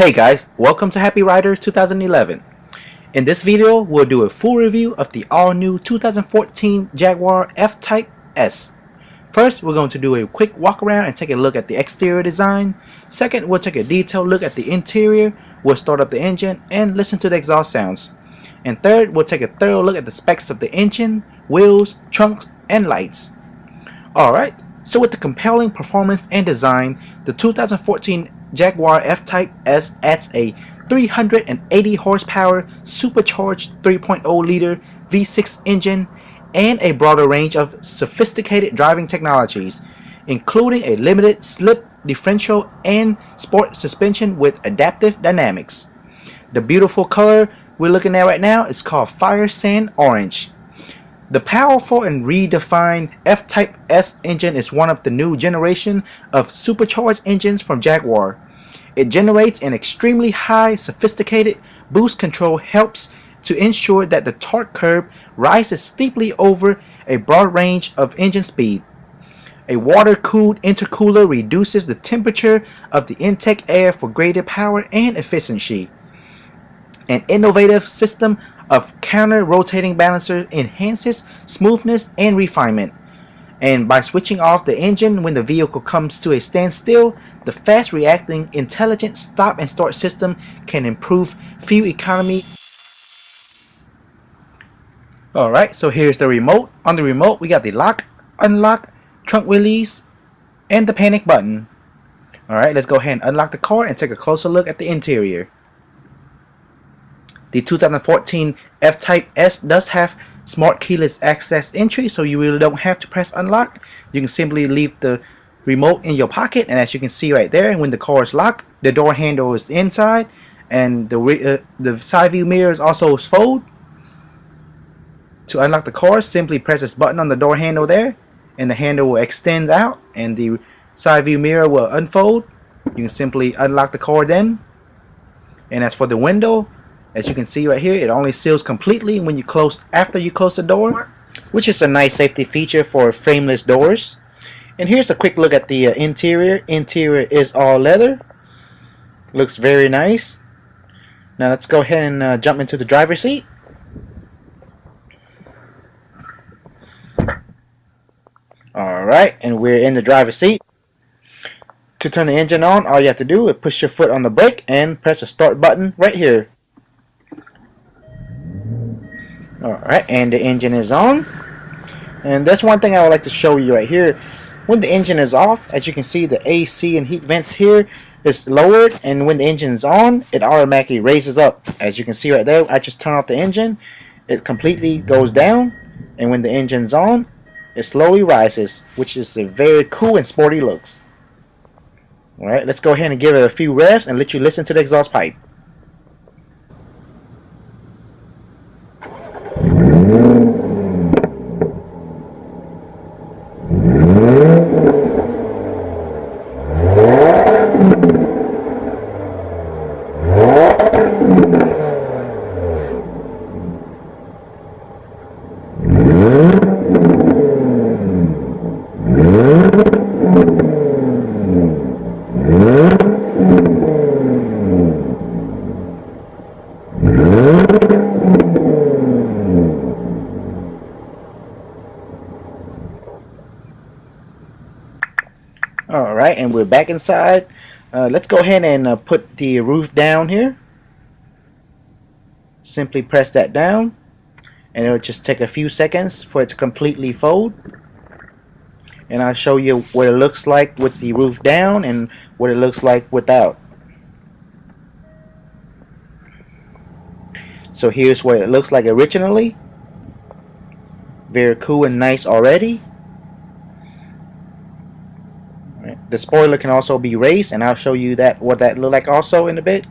Hey guys, welcome to Happy Rider 2011. In this video, we'll do a full review of the all-new 2014 Jaguar F-Type S. First, we're going to do a quick walk around and take a look at the exterior design. Second, we'll take a detailed look at the interior, we'll start up the engine, and listen to the exhaust sounds. And third, we'll take a thorough look at the specs of the engine, wheels, trunks, and lights. Alright, so with the compelling performance and design, the 2014 Jaguar F-Type S adds a 380 horsepower supercharged 3.0-liter V6 engine and a broader range of sophisticated driving technologies, including a limited slip differential and sport suspension with adaptive dynamics. The beautiful color we're looking at right now is called Fire Sand Orange. The powerful and redefined F-Type S engine is one of the new generation of supercharged engines from Jaguar. It generates an extremely high sophisticated boost control helps to ensure that the torque curve rises steeply over a broad range of engine speed. A water-cooled intercooler reduces the temperature of the intake air for greater power and efficiency. An innovative system of counter-rotating balancer enhances smoothness and refinement. And by switching off the engine when the vehicle comes to a standstill, the fast-reacting intelligent stop and start system can improve fuel economy. Alright, so here's the remote. On the remote we got the lock, unlock, trunk release, and the panic button. Alright, let's go ahead and unlock the car and take a closer look at the interior. The 2014 F-Type S does have smart keyless access entry, so you really don't have to press unlock. You can simply leave the remote in your pocket, and as you can see right there, when the car is locked, the door handle is inside, and the side view mirror is also fold. To unlock the car, simply press this button on the door handle there, and the handle will extend out, and the side view mirror will unfold. You can simply unlock the car then. And as for the window, as you can see right here, it only seals completely when you after you close the door, which is a nice safety feature for frameless doors. And here's a quick look at the interior. Interior is all leather. Looks very nice. Now let's go ahead and jump into the driver's seat. Alright, and we're in the driver's seat. To turn the engine on, all you have to do is push your foot on the brake and press the start button right here. Alright, and the engine is on. And that's one thing I would like to show you right here. When the engine is off, as you can see, the AC and heat vents here is lowered, and when the engine is on, it automatically raises up. As you can see right there, I just turn off the engine, it completely goes down, and when the engine's on, it slowly rises, which is a very cool and sporty looks. Alright, let's go ahead and give it a few revs and let you listen to the exhaust pipe. Alright, and we're back inside. Let's go ahead and put the roof down here. Simply press that down, and it'll just take a few seconds for it to completely fold. And I'll show you what it looks like with the roof down and what it looks like without. So here's what it looks like originally. Very cool and nice already. The spoiler can also be raised, and I'll show you what that look like also in a bit.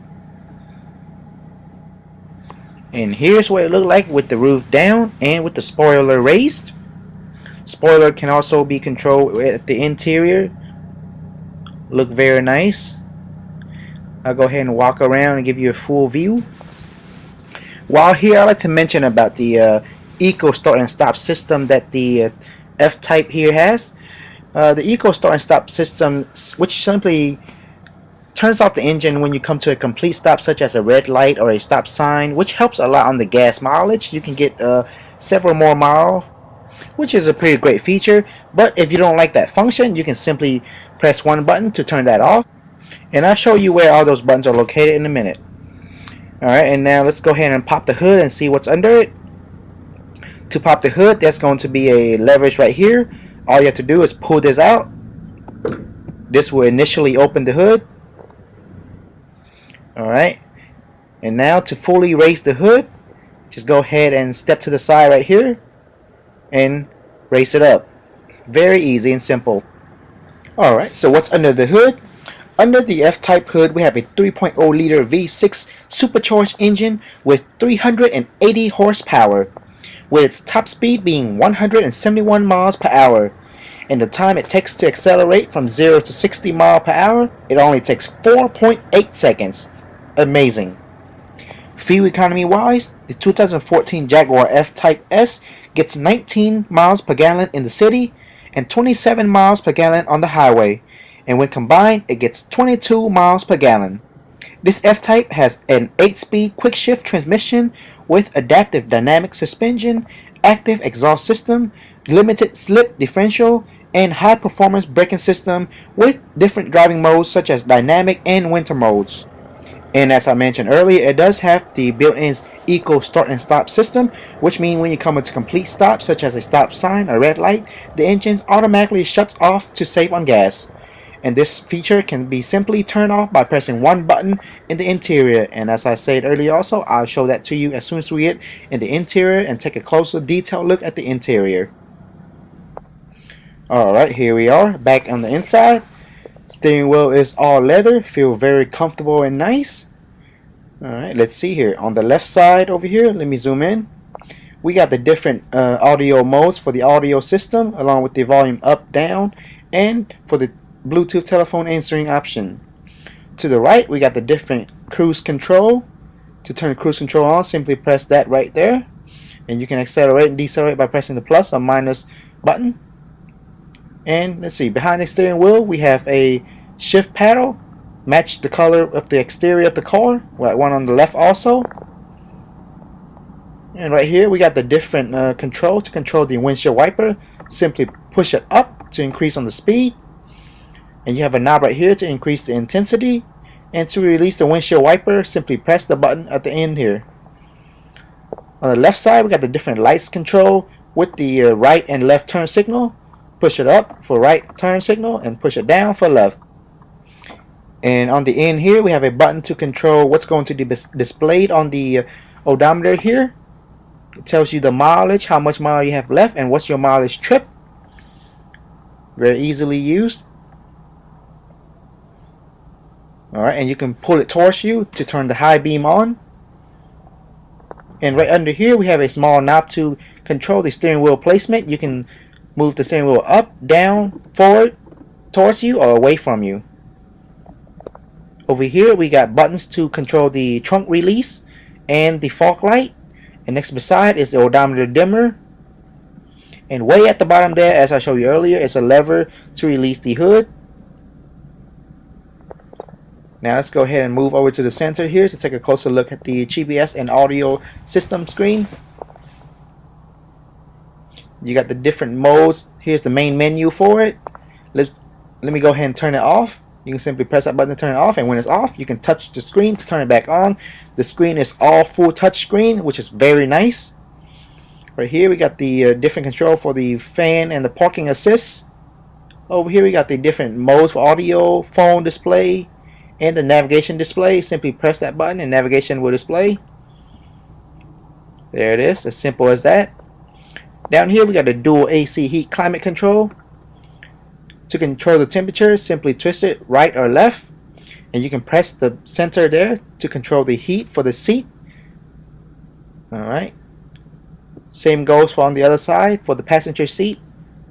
And here's what it looked like with the roof down and with the spoiler raised. Spoiler can also be controlled at the interior. Look very nice. I'll go ahead and walk around and give you a full view. While here, I'd like to mention about the Eco Start and Stop system that the F-Type here has. The Eco Start and Stop system, which simply turns off the engine when you come to a complete stop, such as a red light or a stop sign, which helps a lot on the gas mileage. You can get several more miles, which is a pretty great feature. But if you don't like that function, you can simply press one button to turn that off, and I'll show you where all those buttons are located in a minute. Alright, and now let's go ahead and pop the hood and see what's under it. To pop the hood, there's going to be a leverage right here. All you have to do is pull this out. This will initially open the hood. Alright, and now to fully raise the hood, just go ahead and step to the side right here and raise it up. Very easy and simple. Alright, so what's under the hood? Under the F-Type hood, we have a 3.0 liter V6 supercharged engine with 380 horsepower, with its top speed being 171 miles per hour. And the time it takes to accelerate from 0 to 60 miles per hour, it only takes 4.8 seconds. Amazing. Fuel economy wise, the 2014 Jaguar F-Type S gets 19 miles per gallon in the city and 27 miles per gallon on the highway, and when combined it gets 22 miles per gallon. This F-Type has an 8-speed quick shift transmission with adaptive dynamic suspension, active exhaust system, limited slip differential, and high performance braking system with different driving modes such as dynamic and winter modes. And as I mentioned earlier, it does have the built-in eco start and stop system, which means when you come into complete stop such as a stop sign or red light, the engine automatically shuts off to save on gas. And this feature can be simply turned off by pressing one button in the interior. And as I said earlier also, I'll show that to you as soon as we get in the interior and take a closer detailed look at the interior. Alright, here we are back on the inside. Steering wheel is all leather, feel very comfortable and nice. Alright, let's see here. On the left side over here, let me zoom in. We got the different audio modes for the audio system, along with the volume up, down, and for the Bluetooth telephone answering option. To the right, we got the different cruise control. To turn cruise control on, simply press that right there. And you can accelerate and decelerate by pressing the plus or minus button. And let's see, behind the steering wheel we have a shift paddle, match the color of the exterior of the car, one on the left also. And right here we got the different control to control the windshield wiper. Simply push it up to increase on the speed, and you have a knob right here to increase the intensity, and to release the windshield wiper simply press the button at the end here. On the left side we got the different lights control with the right and left turn signal. Push it up for right turn signal and push it down for left. And on the end here we have a button to control what's going to be displayed on the odometer here. It tells you the mileage, how much mile you have left, and what's your mileage trip. Very easily used. Alright, and you can pull it towards you to turn the high beam on. And right under here we have a small knob to control the steering wheel placement. You can move the steering wheel up, down, forward, towards you, or away from you. Over here we got buttons to control the trunk release and the fog light. And next beside is the odometer dimmer. And way at the bottom there, as I showed you earlier, is a lever to release the hood. Now let's go ahead and move over to the center here to take a closer look at the GPS and audio system screen. You got the different modes. Here's the main menu for it. Let me go ahead and turn it off. You can simply press that button to turn it off, and when it's off you can touch the screen to turn it back on. The screen is all full touch screen, which is very nice. Right here we got the different control for the fan and the parking assist. Over here we got the different modes for audio, phone display, and the navigation display. Simply press that button and navigation will display. There it is, as simple as that. Down here we got the dual AC heat climate control. To control the temperature, simply twist it right or left, and you can press the center there to control the heat for the seat. Alright, same goes for on the other side for the passenger seat.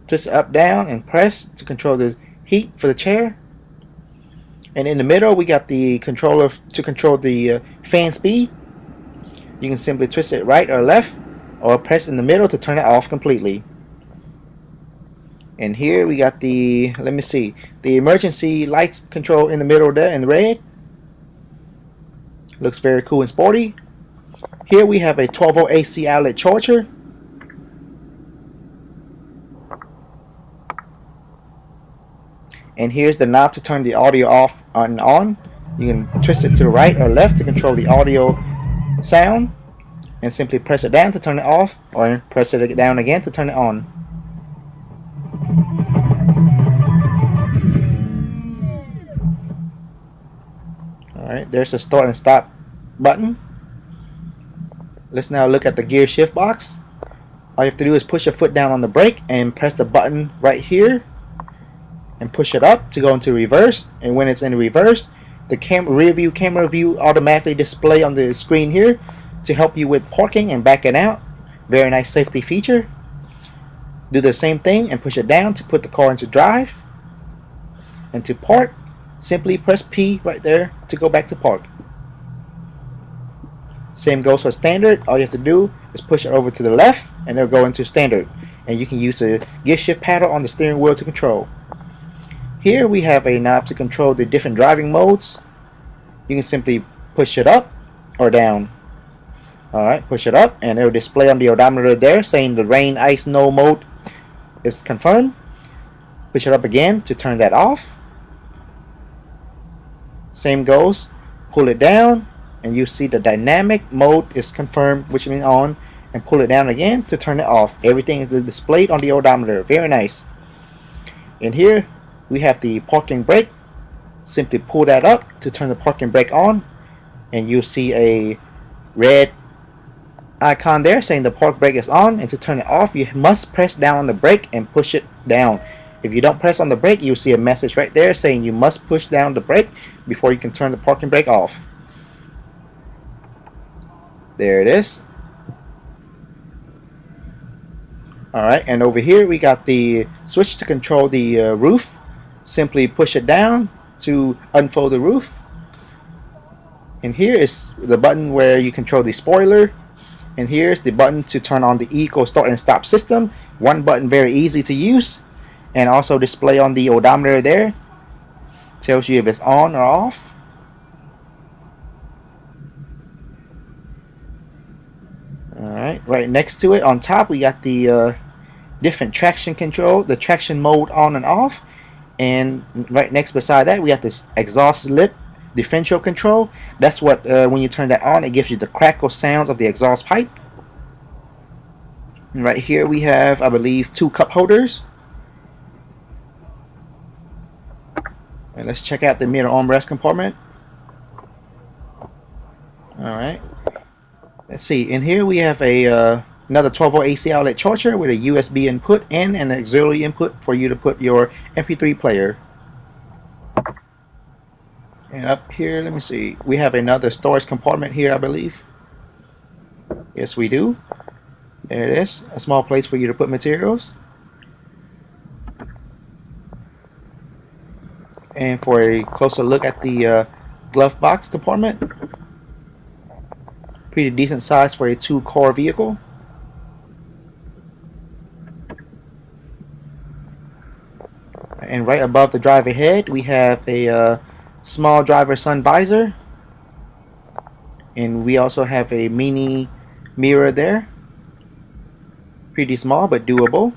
Twist it up, down, and press to control the heat for the chair. And in the middle we got the controller to control the fan speed. You can simply twist it right or left, or press in the middle to turn it off completely. And here we got the, let me see, the emergency lights control in the middle there in red. Looks very cool and sporty. Here we have a 12-volt AC outlet charger. And here's the knob to turn the audio off and on. You can twist it to the right or left to control the audio sound, and simply press it down to turn it off, or press it down again to turn it on. Alright, there's a start and stop button. Let's now look at the gear shift box. All you have to do is push your foot down on the brake and press the button right here and push it up to go into reverse. And when it's in reverse, the camera view automatically display on the screen here to help you with parking and backing out. Very nice safety feature. Do the same thing and push it down to put the car into drive. And to park, simply press P right there to go back to park. Same goes for standard. All you have to do is push it over to the left and it'll go into standard. And you can use the gear shift paddle on the steering wheel to control. Here we have a knob to control the different driving modes. You can simply push it up or down. Alright, push it up and it will display on the odometer there saying the rain, ice, snow mode is confirmed. Push it up again to turn that off. Same goes, pull it down and you see the dynamic mode is confirmed, which means on, and pull it down again to turn it off. Everything is displayed on the odometer. Very nice. And here we have the parking brake. Simply pull that up to turn the parking brake on, and you'll see a red icon there saying the park brake is on. And to turn it off, you must press down on the brake and push it down. If you don't press on the brake, you'll see a message right there saying you must push down the brake before you can turn the parking brake off. There it is. Alright, and over here we got the switch to control the roof. Simply push it down to unfold the roof. And here is the button where you control the spoiler. And here's the button to turn on the eco start and stop system. One button, very easy to use. And also display on the odometer there. Tells you if it's on or off. Alright, right next to it on top we got the different traction control, the traction mode on and off. And right next beside that we got this exhaust lip differential control. That's what when you turn that on, it gives you the crackle sounds of the exhaust pipe. And right here we have, I believe, 2 cup holders. And let's check out the mirror armrest compartment. Alright, let's see, in here we have a another 12-volt AC outlet charger with a USB input and an auxiliary input for you to put your MP3 player. And up here, let me see, we have another storage compartment here, I believe. Yes, we do. There it is, a small place for you to put materials. And for a closer look at the glove box compartment, pretty decent size for a 2-car vehicle. And right above the driver head we have a small driver sun visor, and we also have a mini mirror there. Pretty small but doable.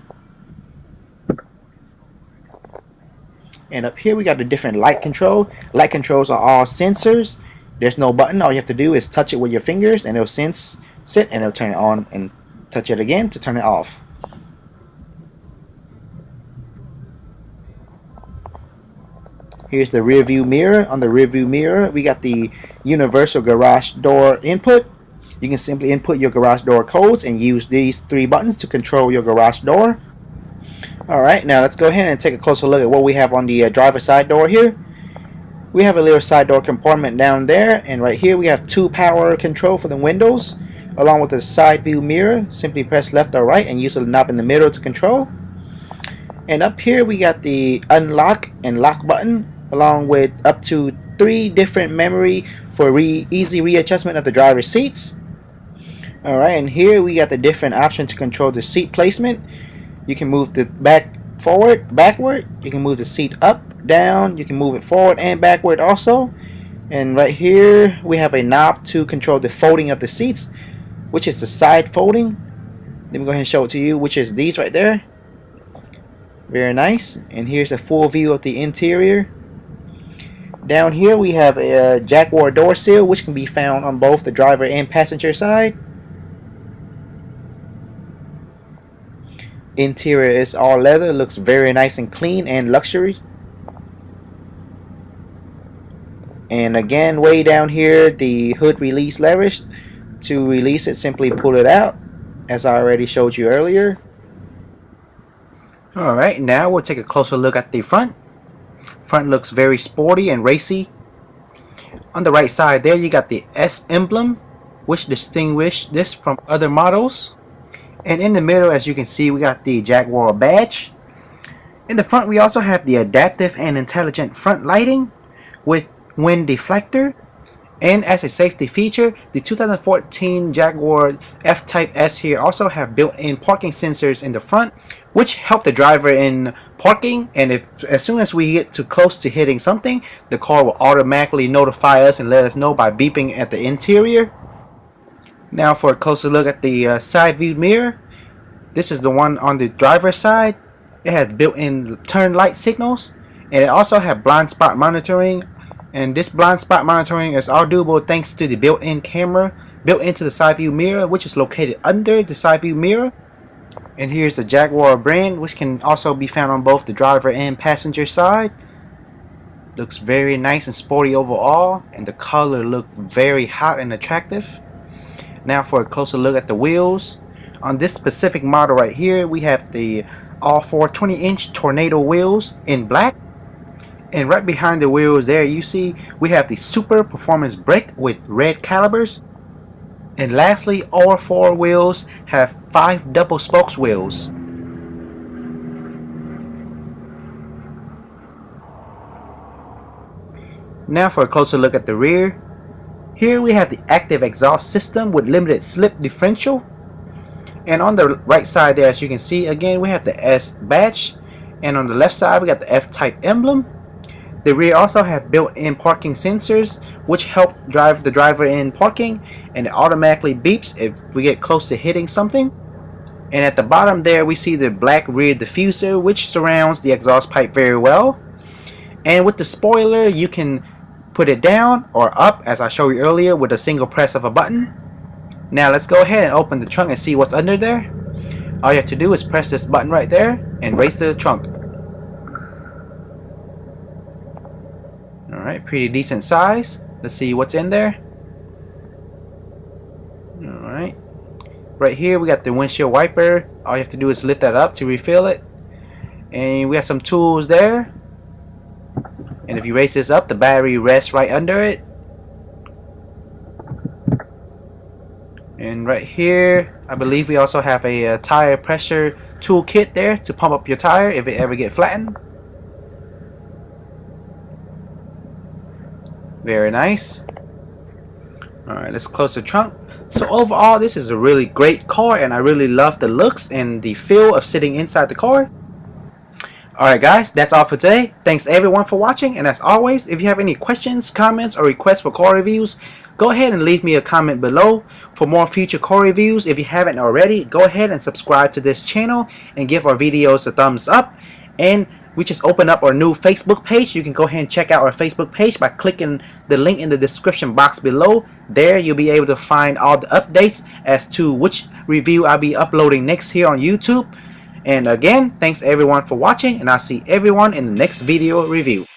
And up here we got the different light control. Light controls are all sensors. There's no button. All you have to do is touch it with your fingers and it'll sense it and it'll turn it on, and touch it again to turn it off. Here's the rear view mirror. On the rear view mirror we got the universal garage door input. You can simply input your garage door codes and use these 3 buttons to control your garage door. Alright, now let's go ahead and take a closer look at what we have on the driver's side door here. We have a little side door compartment down there, and right here we have 2 power control for the windows along with the side view mirror. Simply press left or right and use the knob in the middle to control. And up here we got the unlock and lock button along with up to 3 different memory for easy readjustment of the driver's seats. Alright, and here we got the different options to control the seat placement. You can move the back forward, backward. You can move the seat up, down. You can move it forward and backward also. And right here we have a knob to control the folding of the seats, which is the side folding. Let me go ahead and show it to you, which is these right there. Very nice. And here's a full view of the interior. Down here we have a Jaguar door sill, which can be found on both the driver and passenger side. Interior is all leather, looks very nice and clean and luxury. And again, way down here, the hood release leverage. To release it, simply pull it out, as I already showed you earlier. Alright, now we'll take a closer look at the front. Front looks very sporty and racy. On the right side there, you got the S emblem, which distinguishes this from other models. And in the middle, as you can see, we got the Jaguar badge. In the front, we also have the adaptive and intelligent front lighting with wind deflector. And as a safety feature, the 2014 Jaguar F-Type S here also have built-in parking sensors in the front, which help the driver in parking. And as soon as we get too close to hitting something, the car will automatically notify us and let us know by beeping at the interior. Now for a closer look at the side view mirror. This is the one on the driver's side. It has built-in turn light signals, and it also has blind spot monitoring. And this blind spot monitoring is all doable thanks to the built-in camera built into the side view mirror, which is located under the side view mirror. And here's the Jaguar brand, which can also be found on both the driver and passenger side. Looks very nice and sporty overall, and the color looks very hot and attractive. Now for a closer look at the wheels. On this specific model right here, we have the all 4 20-inch Tornado wheels in black. And right behind the wheels there, you see we have the Super Performance brake with red calipers. And lastly, all 4 wheels have 5 double spokes wheels. Now for a closer look at the rear. Here we have the active exhaust system with limited slip differential. And on the right side there, as you can see, again we have the S badge. And on the left side we got the F-Type emblem. The rear also have built-in parking sensors, which help drive the driver in parking, and it automatically beeps if we get close to hitting something. And at the bottom there, we see the black rear diffuser, which surrounds the exhaust pipe very well. And with the spoiler, you can put it down or up, as I showed you earlier, with a single press of a button. Now let's go ahead and open the trunk and see what's under there. All you have to do is press this button right there and raise the trunk. Alright, pretty decent size. Let's see what's in there. Alright. Right here we got the windshield wiper. All you have to do is lift that up to refill it. And we have some tools there. And if you raise this up, the battery rests right under it. And right here, I believe we also have a tire pressure tool kit there to pump up your tire if it ever get flattened. Very nice. Alright, let's close the trunk. So overall, this is a really great car, and I really love the looks and the feel of sitting inside the car. Alright guys, that's all for today. Thanks everyone for watching, and as always, if you have any questions, comments, or requests for car reviews, go ahead and leave me a comment below. For more future car reviews, if you haven't already, go ahead and subscribe to this channel and give our videos a thumbs up. And we just opened up our new Facebook page. You can go ahead and check out our Facebook page by clicking the link in the description box below. There you'll be able to find all the updates as to which review I'll be uploading next here on YouTube. And again, thanks everyone for watching, and I'll see everyone in the next video review.